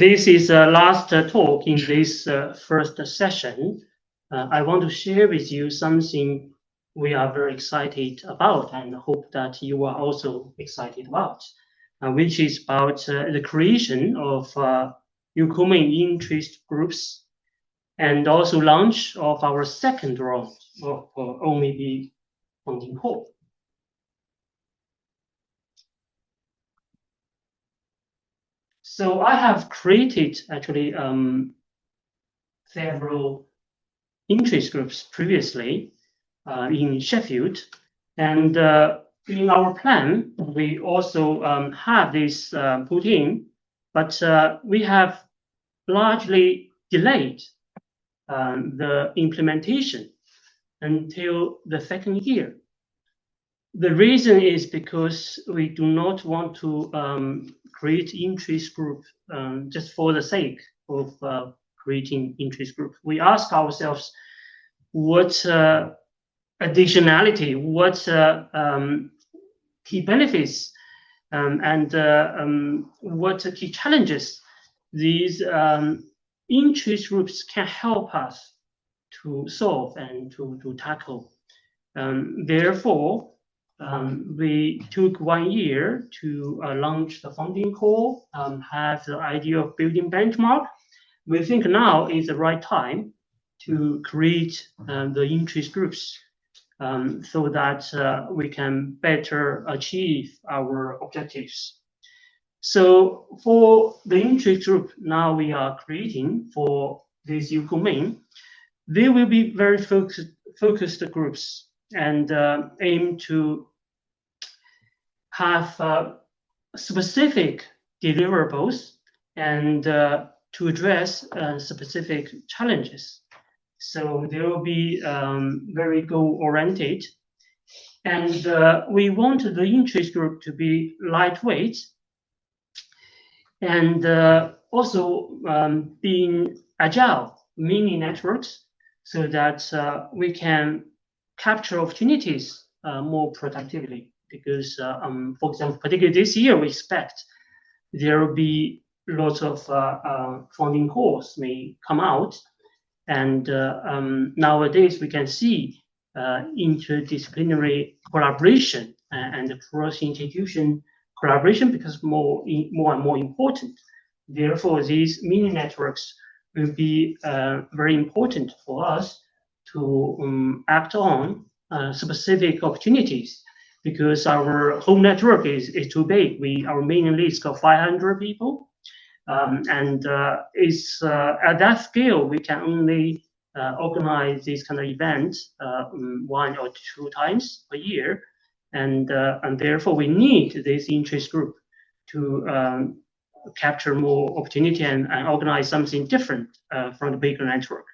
this is the last talk in this first session. I want to share with you something we are very excited about and hope that you are also excited about, which is about the creation of ukomain interest groups and also launch of our second round of OMAIB funding call. So I have created actually several interest groups previously in Sheffield, and in our plan we also have this put in, but we have largely delayed the implementation until the second year. The reason is because we do not want to create interest group just for the sake of creating interest group. We ask ourselves what additionality, what key benefits and what key challenges these interest groups can help us to solve and to tackle. Therefore, we took 1 year to launch the funding call, have the idea of building benchmark. We think now is the right time to create the interest groups so that we can better achieve our objectives. So for the interest group now we are creating for this ukomain, they will be very focused groups and aim to have specific deliverables and to address specific challenges. So they will be very goal-oriented, and we want the interest group to be lightweight and also being agile mini networks, so that we can capture opportunities more productively. Because, for example, particularly this year, we expect there will be lots of funding calls may come out, and nowadays we can see interdisciplinary collaboration and cross-institution collaboration becomes more and more important. Therefore, these mini networks will be very important for us to act on specific opportunities, because our home network is too big. Our mailing list of 500 people, and it's at that scale we can only organize this kind of event 1 or 2 times a year, and therefore we need this interest group to capture more opportunity and organize something different from the bigger network.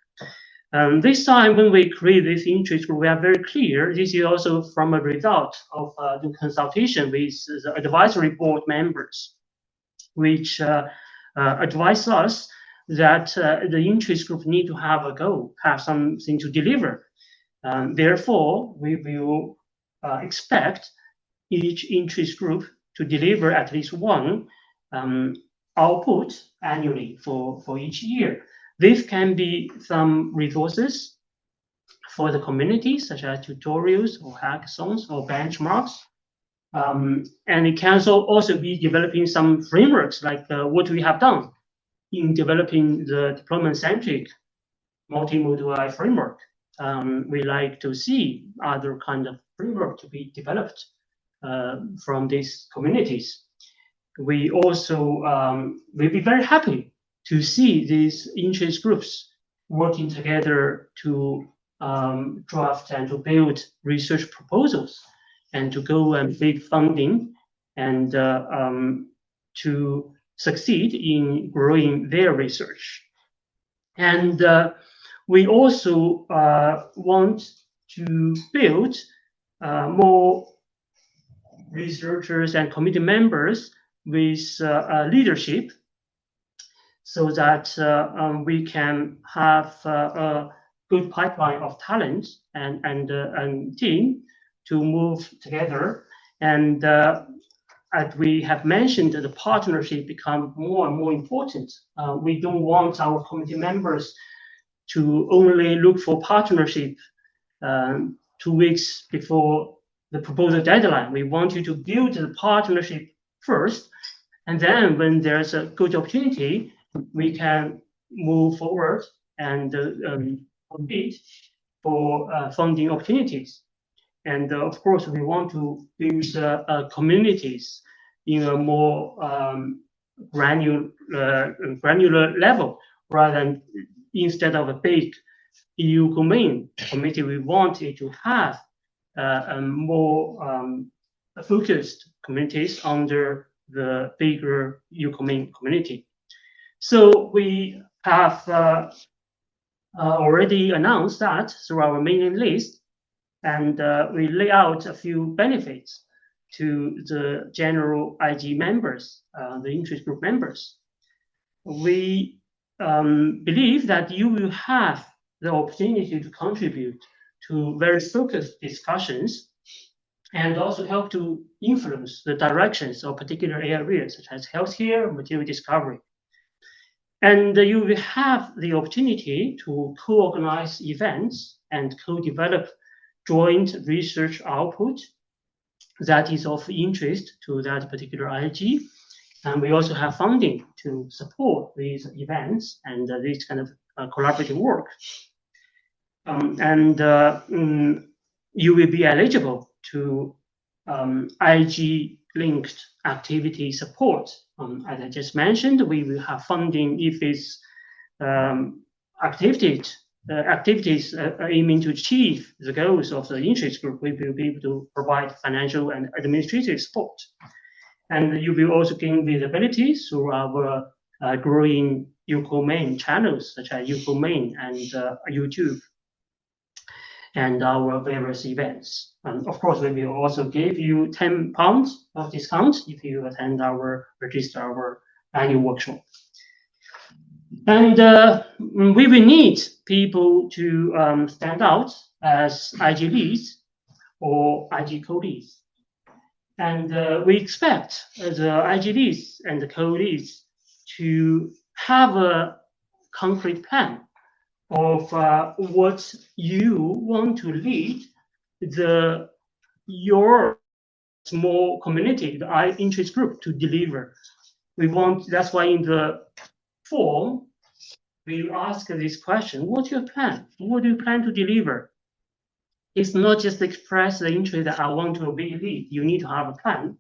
This time when we create this interest group, we are very clear. This is also from a result of the consultation with the advisory board members, which advise us that the interest group need to have a goal, have something to deliver. Therefore, we will expect each interest group to deliver at least one output annually for each year. This can be some resources for the community, such as tutorials or hackathons or benchmarks. And it can also be developing some frameworks like what we have done in developing the deployment-centric multimodal AI framework. We like to see other kind of framework to be developed from these communities. We also will be very happy to see these interest groups working together to draft and to build research proposals and to go and seek funding and to succeed in growing their research. And we also want to build more researchers and committee members with leadership, so that we can have a good pipeline of talent and team to move together and as we have mentioned, the partnership become more and more important. We don't want our committee members to only look for partnership 2 weeks before the proposal deadline. We want you to build the partnership first, and then when there's a good opportunity, we can move forward and compete for funding opportunities. And of course, we want to build communities in a more granular level, rather than instead of a big EU-Ukomain committee, we wanted to have more focused communities under the bigger EU-Ukomain community. So we have already announced that through our mailing list, and we lay out a few benefits to the general IG members, the interest group members. We believe that you will have the opportunity to contribute to very focused discussions and also help to influence the directions of particular areas such as healthcare, material discovery. And you will have the opportunity to co-organize events and co-develop joint research output that is of interest to that particular IG. And we also have funding to support these events and this kind of collaborative work. You will be eligible to IG-linked activity support. As I just mentioned, we will have funding if it's activities aiming to achieve the goals of the interest group. We will be able to provide financial and administrative support. And you will also gain visibility through our growing Ukomain channels, such as Ukomain and YouTube, and our various events. And of course, we will also give you £10 of discount if you attend register our annual workshop. And we will need people to stand out as IG leads or IG co-leads. And we expect the IG leads and the co-leads to have a concrete plan of what you want to lead your small community, the interest group, to deliver. That's why in the form, we ask this question: what's your plan? What do you plan to deliver? It's not just express the interest that I want to be a lead. You need to have a plan.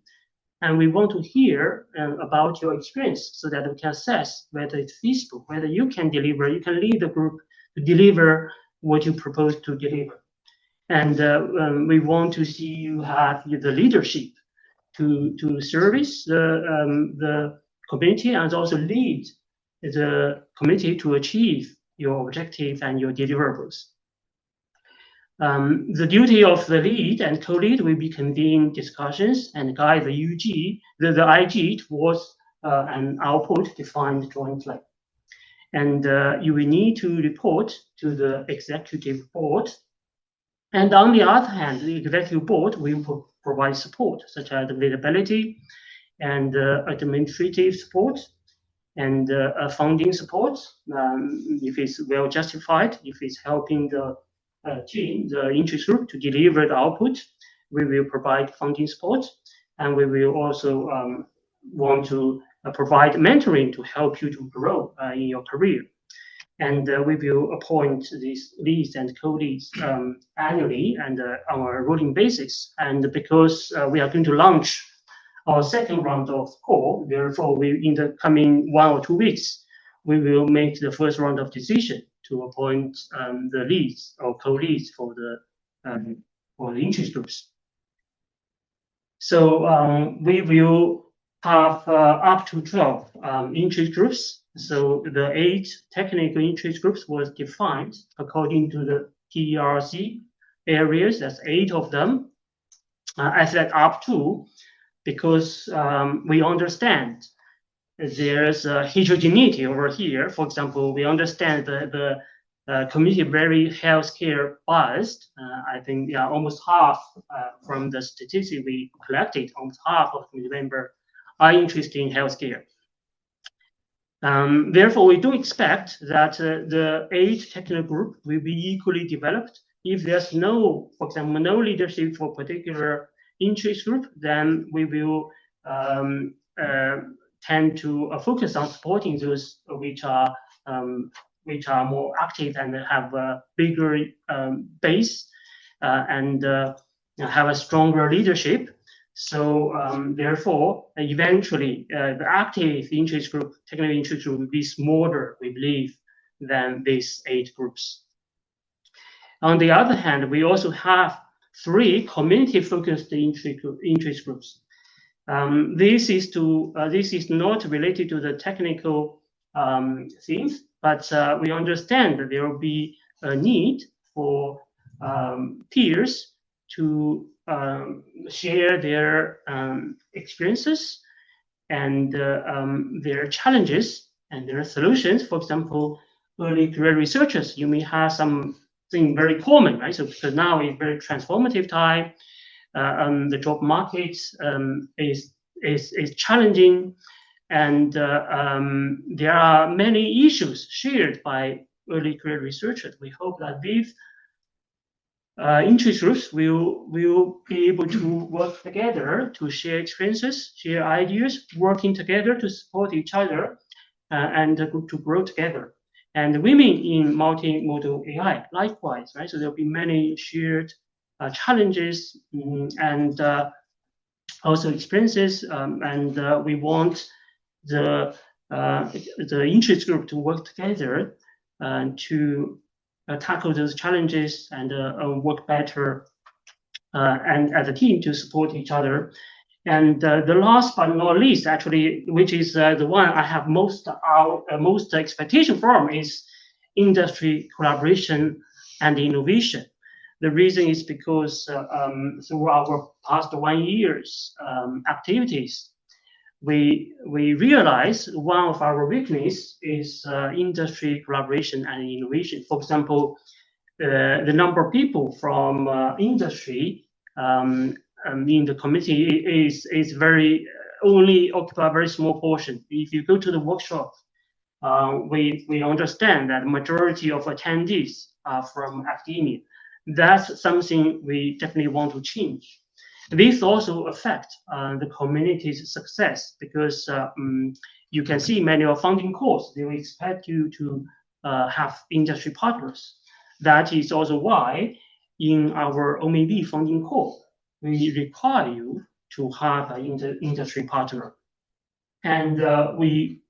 And we want to hear about your experience so that we can assess whether it's feasible, whether you can deliver, you can lead the group to deliver what you propose to deliver. And we want to see you have the leadership to service the community and also lead the community to achieve your objectives and your deliverables. The duty of the lead and co-lead will be convene discussions and guide the IG towards an output defined jointly. And you will need to report to the executive board. And on the other hand, the executive board will provide support, such as visibility and administrative support and funding support, if it's well justified, if it's helping the team, the interest group, to deliver the output. We will provide funding support, and we will also want to provide mentoring to help you to grow in your career. And we will appoint these leads and co-leads annually and on a rolling basis. And because we are going to launch our second round of call, therefore, in the coming 1 or 2 weeks, we will make the first round of decision to appoint the leads or co-leads for the interest groups. So we will have up to 12 interest groups. So the 8 technical interest groups was defined according to the TERC areas. That's 8 of them. I said up to because we understand there's a heterogeneity over here. For example, we understand the community very healthcare biased. I think almost half from the statistics we collected, almost half of community members are interested in healthcare. Therefore, we do expect that the 8 technical group will be equally developed. If there's no, for example, no leadership for particular interest group, then we will tend to focus on supporting those which are more active and have a bigger base and have a stronger leadership. So therefore, eventually, the active interest group, technical interest group, will be smaller, we believe, than these 8 groups. On the other hand, we also have 3 community-focused interest groups. This is not related to the technical things, but we understand that there will be a need for peers to share their experiences and their challenges and their solutions. For example, early career researchers, you may have something very common, right? So because now is very transformative time, the job market is challenging, and there are many issues shared by early career researchers. We hope that these interest groups will be able to work together to share experiences, share ideas, working together to support each other and to grow together. And women in multimodal AI, likewise, right? So there'll be many shared challenges and also experiences, and we want the interest group to work together to tackle those challenges and work better and as a team to support each other. And the last but not least, actually, which is the one I have most expectation from, is industry collaboration and innovation. The reason is because through our past 1 year's activities, we realize one of our weaknesses is industry collaboration and innovation. For example, the number of people from industry in the committee is very only occupy a very small portion. If you go to the workshop, we understand that the majority of attendees are from academia. That's something we definitely want to change. This also affects the community's success because you can see many of funding calls, they will expect you to have industry partners. That is also why in our OMAIB funding call, we require you to have an industry partner. And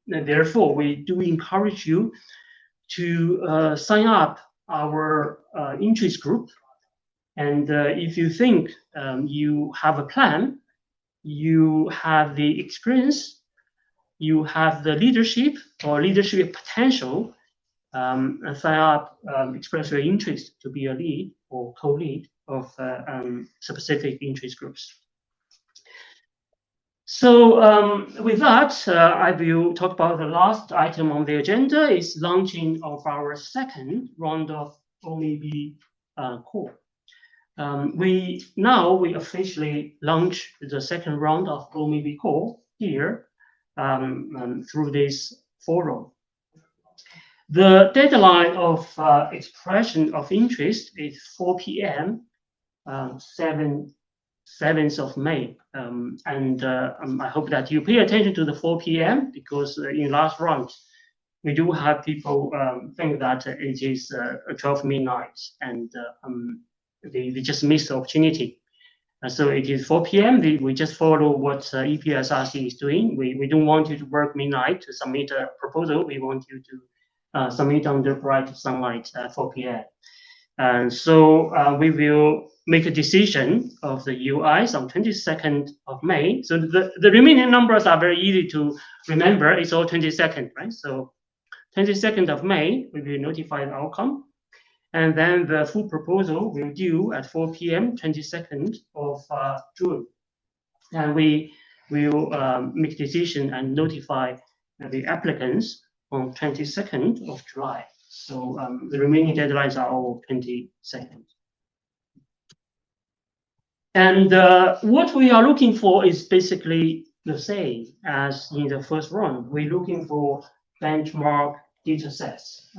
therefore, we do encourage you to sign up our interest group. And if you think you have a plan, you have the experience, you have the leadership or leadership potential, sign up, express your interest to be a lead or co-lead of specific interest groups. So with that, I will talk about the last item on the agenda is launching of our second round of OMAIB core. We officially launch the second round of OMAIB core here through this forum. The deadline of expression of interest is 4 p.m. 7th of May, and I hope that you pay attention to the 4 p.m. because in last round we do have people think that it is 12 midnight and they just missed the opportunity. So it is 4 p.m. We just follow what EPSRC is doing. We don't want you to work midnight to submit a proposal. We want you to submit under bright sunlight at 4 p.m. And so we will make a decision of the UIs on 22nd of May. So the remaining numbers are very easy to remember. It's all 22nd, right? So 22nd of May, we will notify the outcome. And then the full proposal will due at 4 p.m. 22nd of June. And we will make decision and notify the applicants on 22nd of July. So the remaining deadlines are all 22nd. And what we are looking for is basically the same as in the first round. We're looking for benchmark data sets,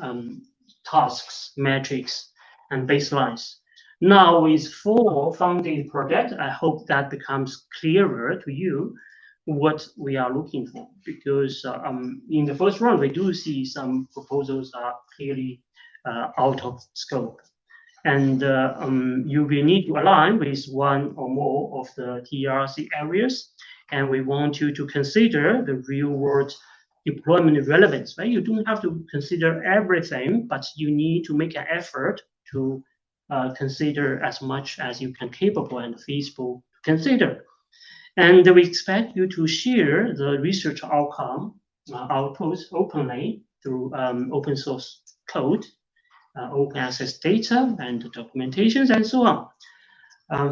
tasks, metrics, and baselines. Now with 4 funded projects, I hope that becomes clearer to you what we are looking for, because in the first round, we do see some proposals are clearly out of scope. And you will need to align with one or more of the TRC areas. And we want you to consider the real world deployment relevance, right? You don't have to consider everything, but you need to make an effort to consider as much as you can capable and feasible to consider. And we expect you to share the research outcome outputs openly through open source code, open access data and documentations and so on.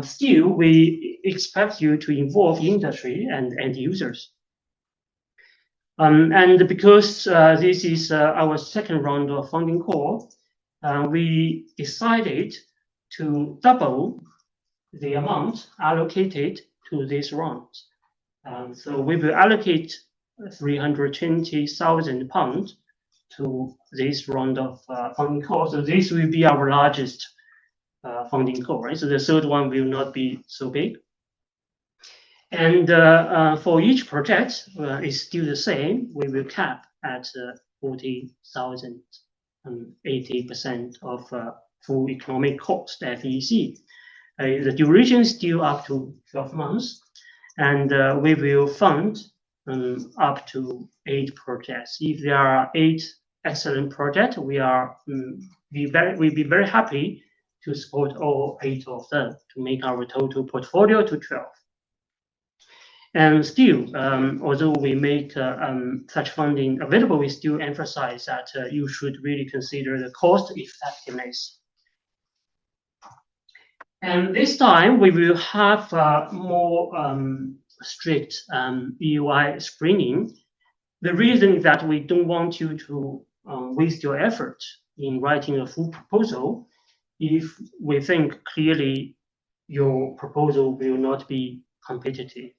Still, we expect you to involve industry and end users. And because this is our second round of funding call, we decided to double the amount allocated to this round. So we will allocate £320,000 to this round of funding call. So this will be our largest funding call, right? So the third one will not be so big. And for each project, it's still the same. We will cap at 40,000, 80% of full economic cost FEC. The duration is still up to 12 months, and we will fund up to 8 projects. If there are 8 excellent projects, we'll be very happy to support all 8 of them to make our total portfolio to 12. And still, although we make such funding available, we still emphasize that you should really consider the cost effectiveness. And this time, we will have more strict EUI screening. The reason is that we don't want you to waste your effort in writing a full proposal if we think clearly your proposal will not be competitive.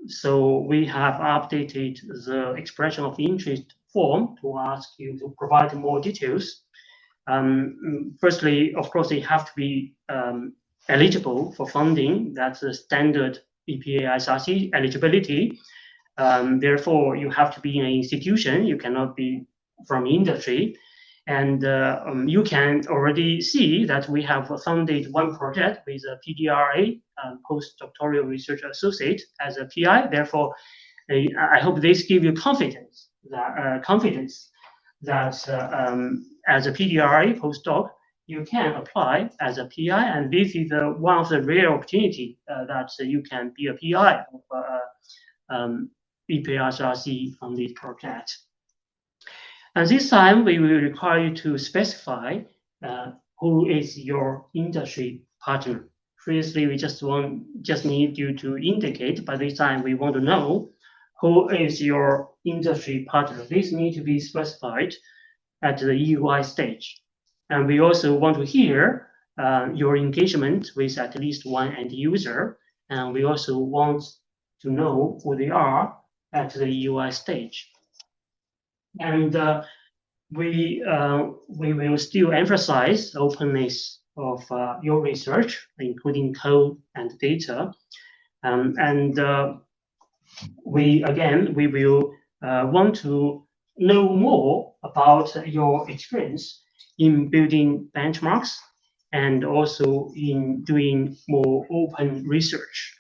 So we have updated the expression of interest form to ask you to provide more details. Firstly, of course, they have to be eligible for funding. That's the standard EPA SRC eligibility. Therefore, you have to be in an institution. You cannot be from industry. And you can already see that we have funded one project with a PDRA, postdoctoral research associate, as a PI. Therefore, I hope this gives you confidence that as a PDRA postdoc, you can apply as a PI, and this is one of the rare opportunity that you can be a PI of EPA-SRC on this project. And this time, we will require you to specify who is your industry partner. Previously, we just need you to indicate, but this time we want to know who is your industry partner. This needs to be specified at the EUI stage. And we also want to hear your engagement with at least one end user. And we also want to know who they are at the EUI stage. And we will still emphasize openness of your research, including code and data. We will want to know more about your experience in building benchmarks and also in doing more open research,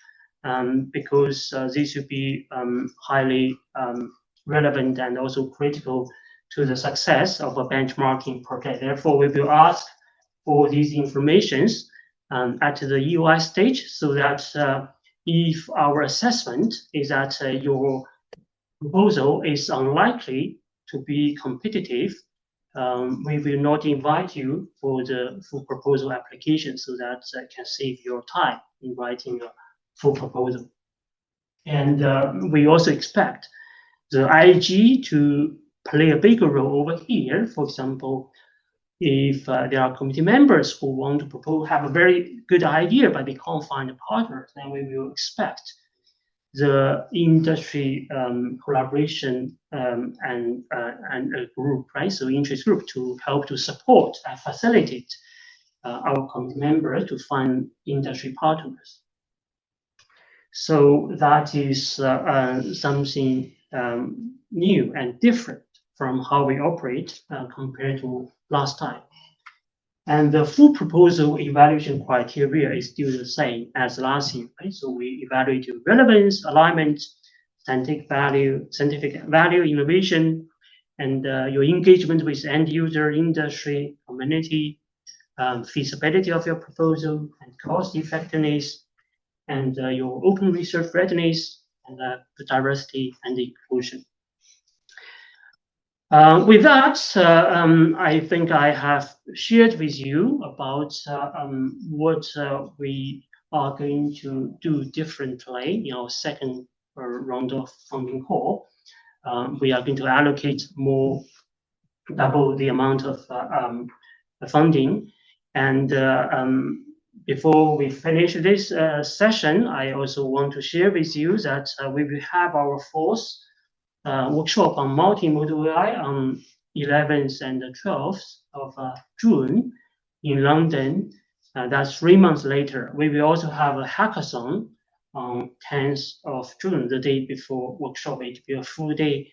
because this should be highly relevant and also critical to the success of a benchmarking project. Therefore, we will ask for these informations at the EUI stage, so that if our assessment is that your proposal is unlikely to be competitive, we will not invite you for the full proposal application, so that can save your time in writing a full proposal. And we also expect the IAG to play a bigger role over here. For example, if there are committee members who want to propose, have a very good idea, but they can't find a partner, then we will expect the industry collaboration and a group, right? So interest group to help to support and facilitate our committee members to find industry partners. So that is something new and different from how we operate compared to last time. And the full proposal evaluation criteria is still the same as last year, right? So we evaluate your relevance, alignment, scientific value, innovation, and your engagement with end user, industry, community, feasibility of your proposal, and cost effectiveness, and your open research readiness, and the diversity and inclusion. With that, I think I have shared with you about what we are going to do differently in our second round of funding call. We are going to allocate double the amount of funding. And before we finish this session, I also want to share with you that we will have our fourth workshop on multimodal AI on 11th and 12th of June in London. That's 3 months later. We will also have a hackathon on 10th of June, the day before workshop. It will be a full day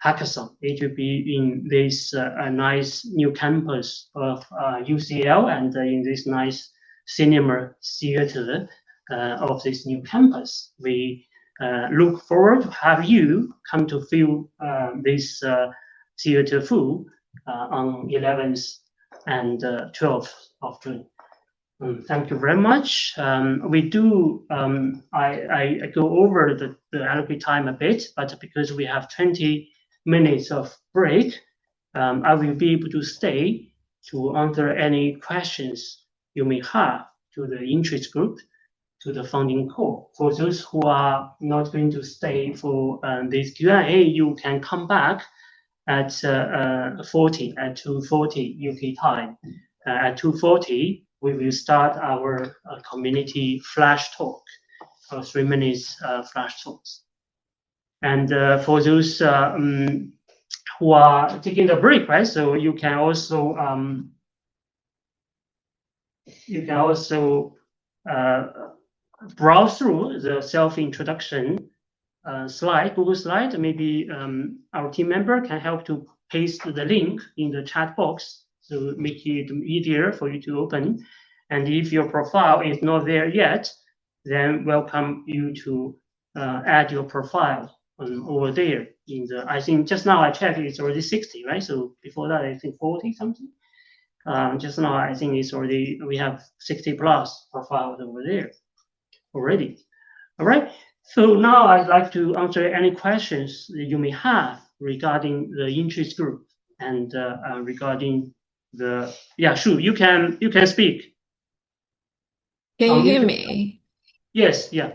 hackathon. It will be in this nice new campus of UCL and in this nice cinema theater of this new campus. We look forward to have you come to feel this theater full on 11th and 12th of June. Thank you very much. We do, I go over the allocate time a bit, but because we have 20 minutes of break, I will be able to stay to answer any questions you may have to the interest group, to the funding call. For those who are not going to stay for this Q&A, you can come back at 2:40 UK time. At 2:40, we will start our community flash talk, 3 minutes flash talks. And for those who are taking the break, right? So you can also browse through the self-introduction slide, Google slide. Maybe our team member can help to paste the link in the chat box to make it easier for you to open. And if your profile is not there yet, then welcome you to add your profile over there. I think just now I checked, it's already 60, right? So before that, I think 40 something. Just now, I think it's already, we have 60 plus profiles over there already. All right. So now I'd like to answer any questions that you may have regarding the interest group and regarding the, yeah, sure, you can speak. Can you hear me? Yes, yeah.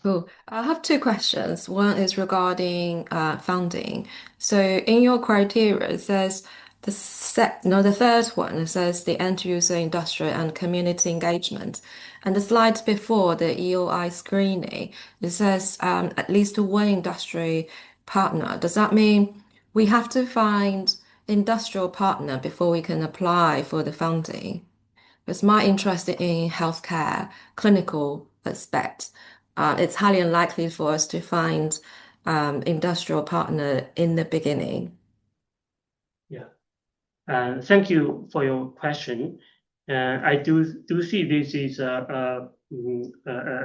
Cool. I have two questions. One is regarding funding. So in your criteria, it says the third one, it says the end user, industrial and community engagement. And the slides before the EOI screening, it says at least one industry partner. Does that mean we have to find industrial partner before we can apply for the funding? Because my interest in healthcare, clinical aspect, it's highly unlikely for us to find industrial partner in the beginning. Yeah. Thank you for your question. I do see this is a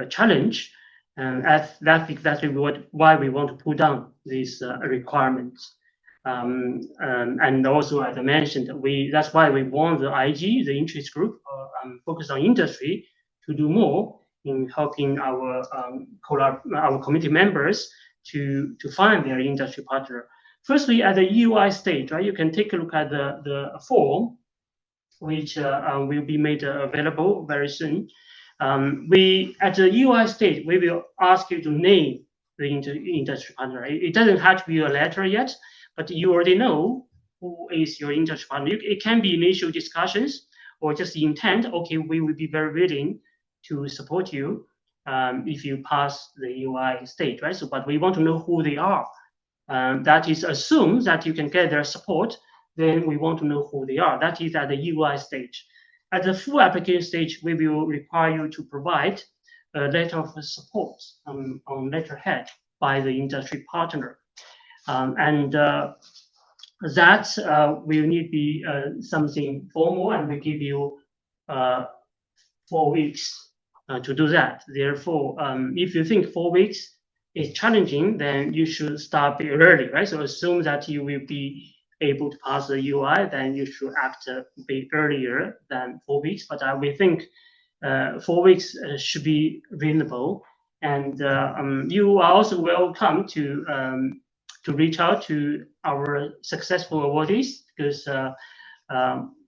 challenge, and that's exactly why we want to put down these requirements. And also, as I mentioned, that's why we want the IG, the interest group, focused on industry, to do more in helping our committee members to find their industry partner. Firstly, at the EUI stage, right, you can take a look at the form, which will be made available very soon. At the EUI stage, we will ask you to name the industry partner. It doesn't have to be a letter yet, but you already know who is your industry partner. It can be initial discussions or just the intent. Okay, we will be very willing to support you if you pass the UI stage, right? So, but we want to know who they are. That is assume that you can get their support. Then we want to know who they are. That is at the UI stage. At the full application stage, we will require you to provide a letter of support on letterhead by the industry partner. And that will need to be something formal, and we give you 4 weeks to do that. Therefore, if you think 4 weeks is challenging, then you should start a bit early, right? So assume that you will be able to pass the UI, then you should act a bit earlier than 4 weeks. But we think 4 weeks should be reasonable. And you are also welcome to reach out to our successful awardees, because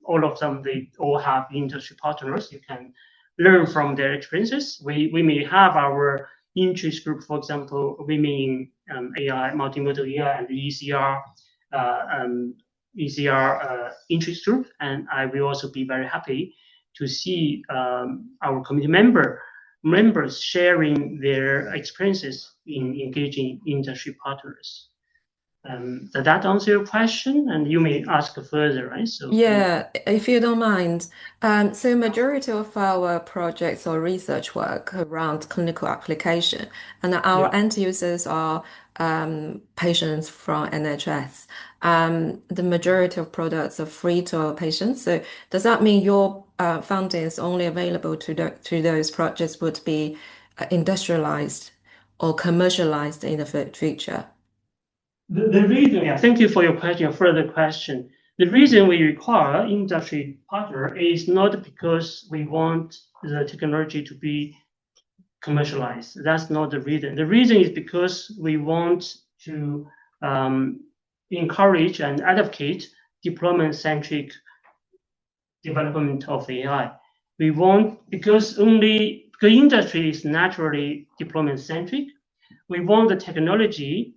all of them, they all have industry partners. You can learn from their experiences. We may have our interest group, for example, women in AI, multimodal AI, and ECR interest group. And I will also be very happy to see our committee members sharing their experiences in engaging industry partners. Does that answer your question? And you may ask further, right? So yeah, if you don't mind. So majority of our projects or research work around clinical application, and our end users are patients from NHS. The majority of products are free to our patients. So does that mean your funding is only available to those projects would be industrialized or commercialized in the future? The reason, yeah, thank you for your question, your further question. The reason we require industry partner is not because we want the technology to be commercialized. That's not the reason. The reason is because we want to encourage and advocate deployment-centric development of AI. We want, because industry is naturally deployment-centric, we want the technology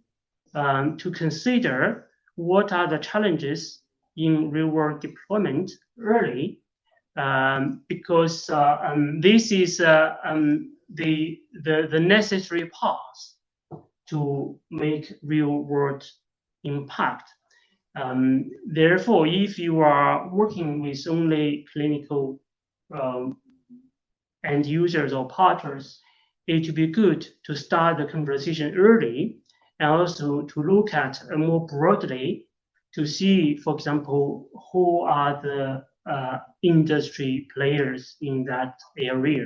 to consider what are the challenges in real-world deployment early, because this is the necessary path to make real-world impact. Therefore, if you are working with only clinical end users or partners, it would be good to start the conversation early, and also to look at more broadly to see, for example, who are the industry players in that area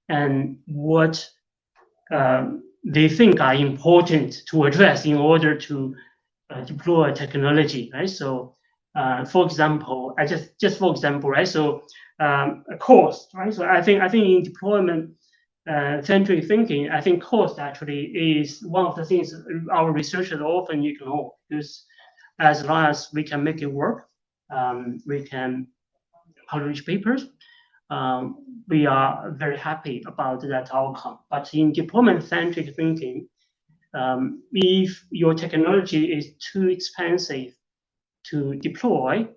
and what they think are important to address in order to deploy technology, right? So, for example, for example, right? So, cost, right? So I think in deployment centric thinking, I think cost actually is one of the things our researchers often ignore, because as long as we can make it work, we can publish papers, we are very happy about that outcome. But in deployment-centric thinking, if your technology is too expensive to deploy,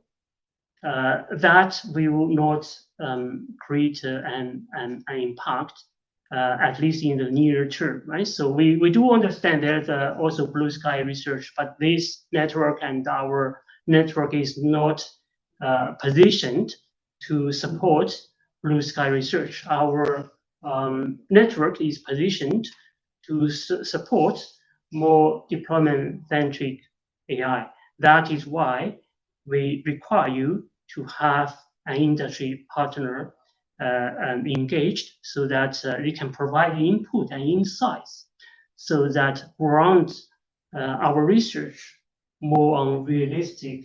that will not create an impact, at least in the near term, right? So we do understand there's also blue sky research, but this network and our network is not positioned to support blue sky research. Our network is positioned to support more deployment-centric AI. That is why we require you to have an industry partner engaged, so that they can provide input and insights, so that ground our research more on realistic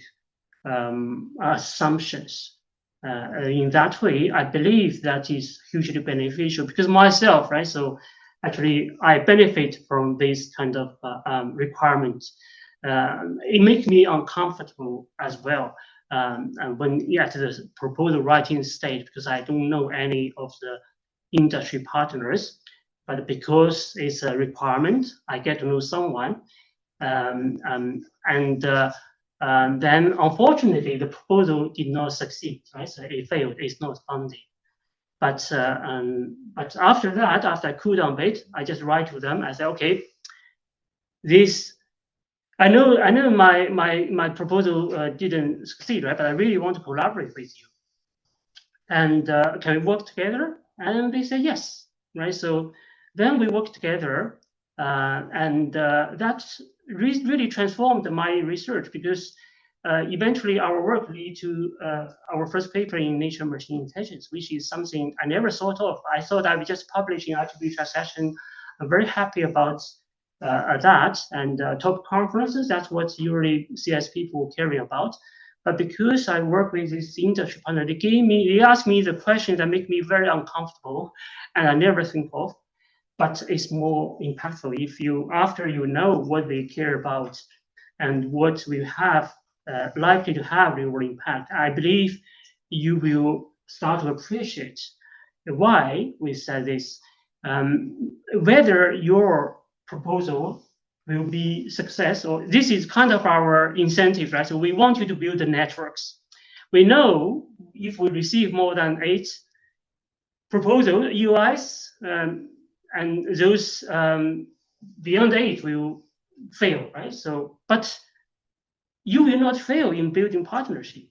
assumptions. In that way, I believe that is hugely beneficial, because myself, right? So actually, I benefit from this kind of requirements. It makes me uncomfortable as well. And when at the proposal writing stage, because I don't know any of the industry partners, but because it's a requirement, I get to know someone. Then unfortunately the proposal did not succeed, right? So it failed. It's not funded. But after that, after I cooled down a bit, I just write to them. I say, okay, this. I know my proposal didn't succeed, right? But I really want to collaborate with you. And can we work together? And they say yes, right? So then we work together, and that really transformed my research, because eventually our work led to our first paper in Nature Machine Intelligence, which is something I never thought of. I thought I would just publish in RGB transaction. I'm very happy about that, and top conferences, that's what usually CS people care about. But because I work with this industry partner, they ask me the questions that make me very uncomfortable, and I never think of. But it's more impactful if after you know what they care about and what we have likely to have real impact, I believe you will start to appreciate why we said this. Whether your proposal will be success, or this is kind of our incentive, right? So we want you to build the networks. We know if we receive more than 8 proposal UIs, and those beyond 8 will fail, right? So, but you will not fail in building partnership.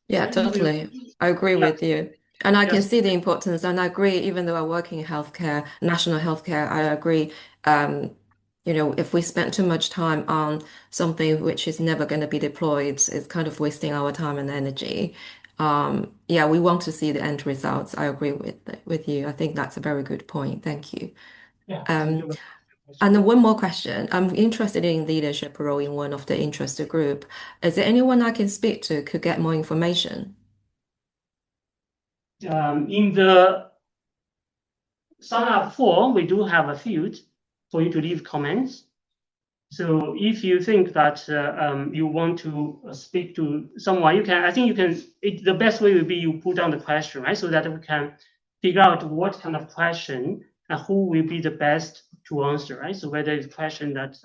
Yeah, right? totally. I agree with you. And I can see the importance, and I agree, even though I work in healthcare, national healthcare, I agree, if we spend too much time on something which is never going to be deployed, it's kind of wasting our time and energy. Yeah, we want to see the end results. I agree with you. I think that's a very good point. Thank you. Yeah. And then one more question. I'm interested in leadership role in one of the interested group. Is there anyone I can speak to could get more information? In the sign up form, we do have a field for you to leave comments. So if you think that you want to speak to someone, you can. I think you can. The best way would be you put down the question, right, so that we can figure out what kind of question and who will be the best to answer, right? So whether it's a question that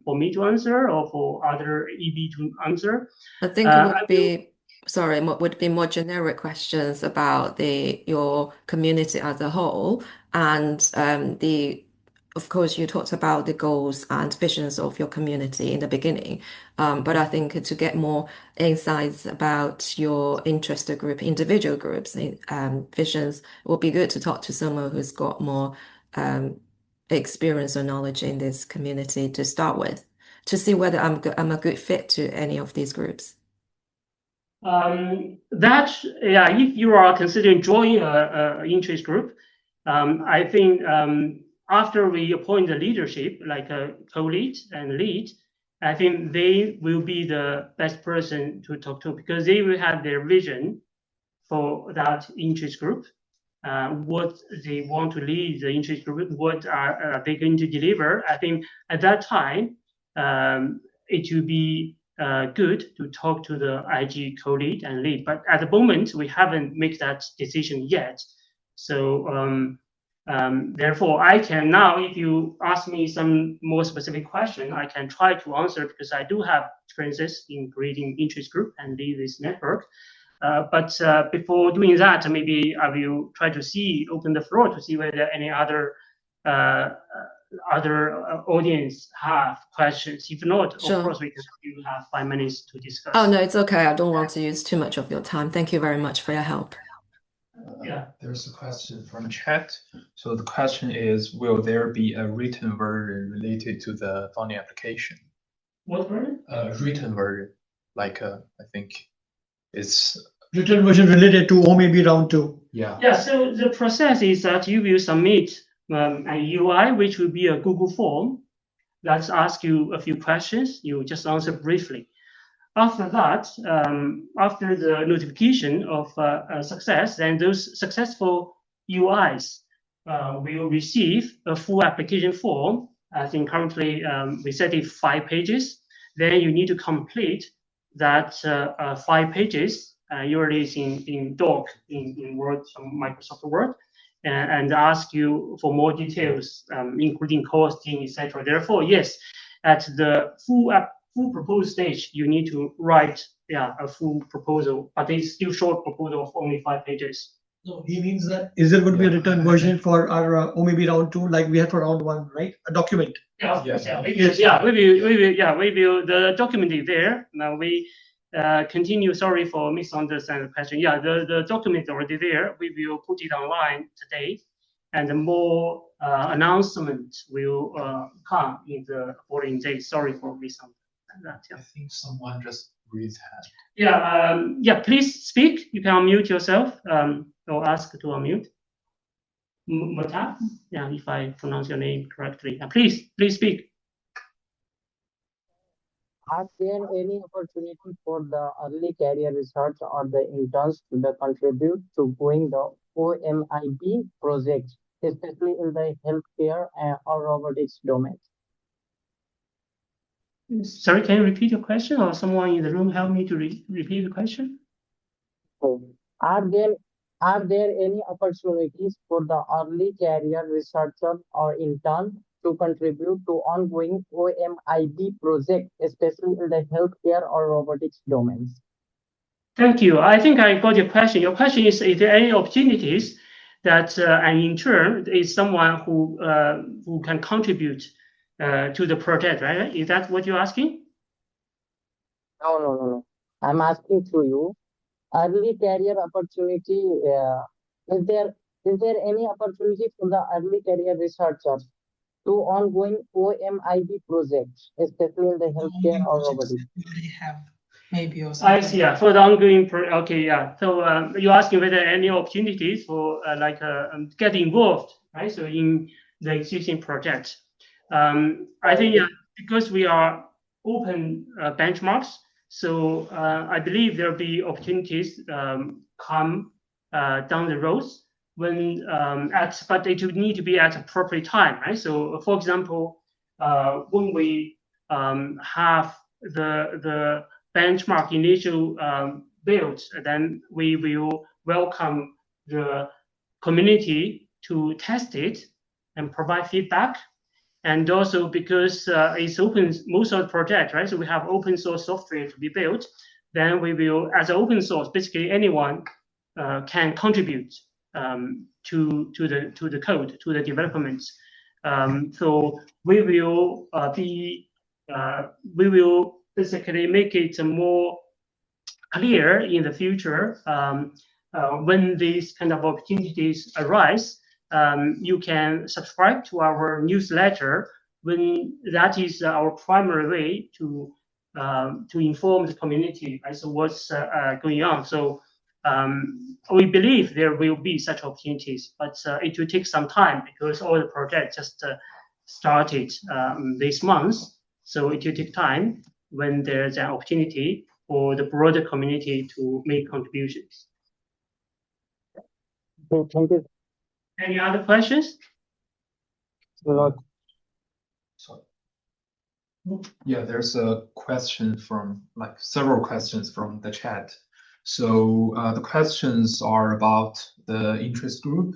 for me to answer or for other EB to answer. I think it would be. Sorry, would be more generic questions about your community as a whole, and of course, you talked about the goals and visions of your community in the beginning. But I think to get more insights about your interested group, individual groups, visions, it would be good to talk to someone who's got more experience or knowledge in this community to start with, to see whether I'm a good fit to any of these groups. If you are considering joining an interest group, I think after we appoint the leadership, like a co-lead and lead, I think they will be the best person to talk to, because they will have their vision for that interest group, what they want to lead the interest group, what are they going to deliver. I think at that time, it will be good to talk to the IG co-lead and lead. But at the moment, we haven't made that decision yet. So therefore, I can now, if you ask me some more specific question, I can try to answer, because I do have experiences in creating interest group and lead this network. But before doing that, maybe I will try to open the floor to see whether any other audience have questions. If not, Sure. Of course, we can still have 5 minutes to discuss. Oh, no, it's okay. I don't want to use too much of your time. Thank you very much for your help. There's a question from chat. So the question is, will there be a written version related to the funding application? What version? Written version, like I think it's written version related to OMAIB round 2. Yeah. So the process is that you will submit a UI, which will be a Google form that asks you a few questions. You just answer briefly. After that, after the notification of success, then those successful UIs will receive a full application form. I think currently we set it 5 pages. Then you need to complete that 5 pages. Usually it's in doc, in Word, Microsoft Word, and ask you for more details, including costing, etc. Therefore, yes, at the full proposal stage, you need to write a full proposal, but it's still short proposal of only 5 pages. No, he means that is there going to be a written version for our OMAIB round 2 like we had for round 1, right? A document. Yeah, the document is there. Now we continue. Sorry for misunderstanding the question. Yeah, the document is already there. We will put it online today, and more announcement will come in the following days. Sorry for misunderstanding that. Yeah. I think someone just raised hand. Yeah, please speak. You can unmute yourself or ask to unmute. Mata? Yeah, if I pronounce your name correctly. Please speak. Are there any opportunity for the early career research or the interns to contribute to going the OMIB projects, especially in the healthcare or robotics domain? Sorry, can you repeat your question, or someone in the room help me to repeat the question? So, are there any opportunities for the early career researcher or intern to contribute to ongoing OMIB project, especially in the healthcare or robotics domains? Thank you. I think I got your question. Your question is there any opportunities that an intern is someone who can contribute to the project, right? Is that what you're asking? No. I'm asking to you, early career opportunity, is there any opportunity for the early career researchers to ongoing OMIB projects, especially in the healthcare or robotics? You already have, maybe, or something. I see. Yeah, for the ongoing okay. Yeah. So you're asking whether any opportunities for get involved, right? So in the existing project, I think because we are open benchmarks, so I believe there'll be opportunities come down the road when but it would need to be at appropriate time, right? So for example, when we have the benchmark initial build, then we will welcome the community to test it and provide feedback. And also because it's open, most of the project, right? So we have open source software to be built. Then we will, as an open source, basically anyone can contribute to the code, to the developments. So we will basically make it more clear in the future when these kind of opportunities arise. You can subscribe to our newsletter when that is our primary way to inform the community as to what's going on. So we believe there will be such opportunities, but it will take some time because all the projects just started this month. So it will take time when there's an opportunity for the broader community to make contributions. Okay, thank you. Any other questions? Sorry. Yeah, there's a question from several questions from the chat. So the questions are about the interest group.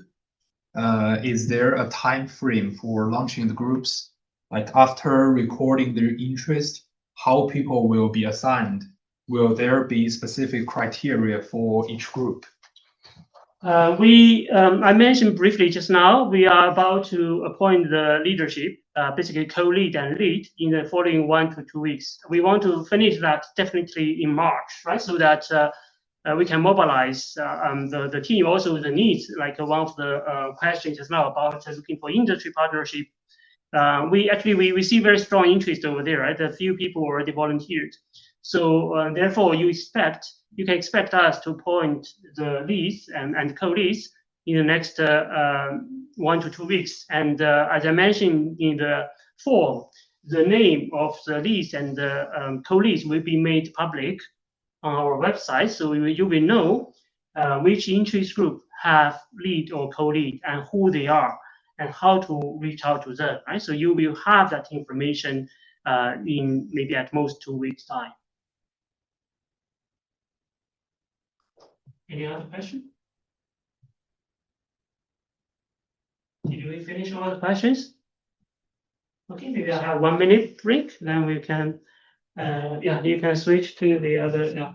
Is there a time frame for launching the groups? Like after recording their interest, how people will be assigned? Will there be specific criteria for each group? I mentioned briefly just now, we are about to appoint the leadership, basically co-lead and lead in the following 1 to 2 weeks. We want to finish that definitely in March, right? So that we can mobilize the team, also the needs, like one of the questions just now about looking for industry partnership. We see very strong interest over there, right? A few people already volunteered. So therefore you can expect us to appoint the leads and co-leads in the next 1 to 2 weeks. And as I mentioned in the form, the name of the leads and the co-leads will be made public on our website. So you will know which interest group have lead or co-lead and who they are and how to reach out to them, right? So you will have that information in maybe at most 2 weeks' time. Any other question? Did we finish all the questions? Okay, maybe I have 1 minute break, then we can, yeah, you can switch to the other, yeah.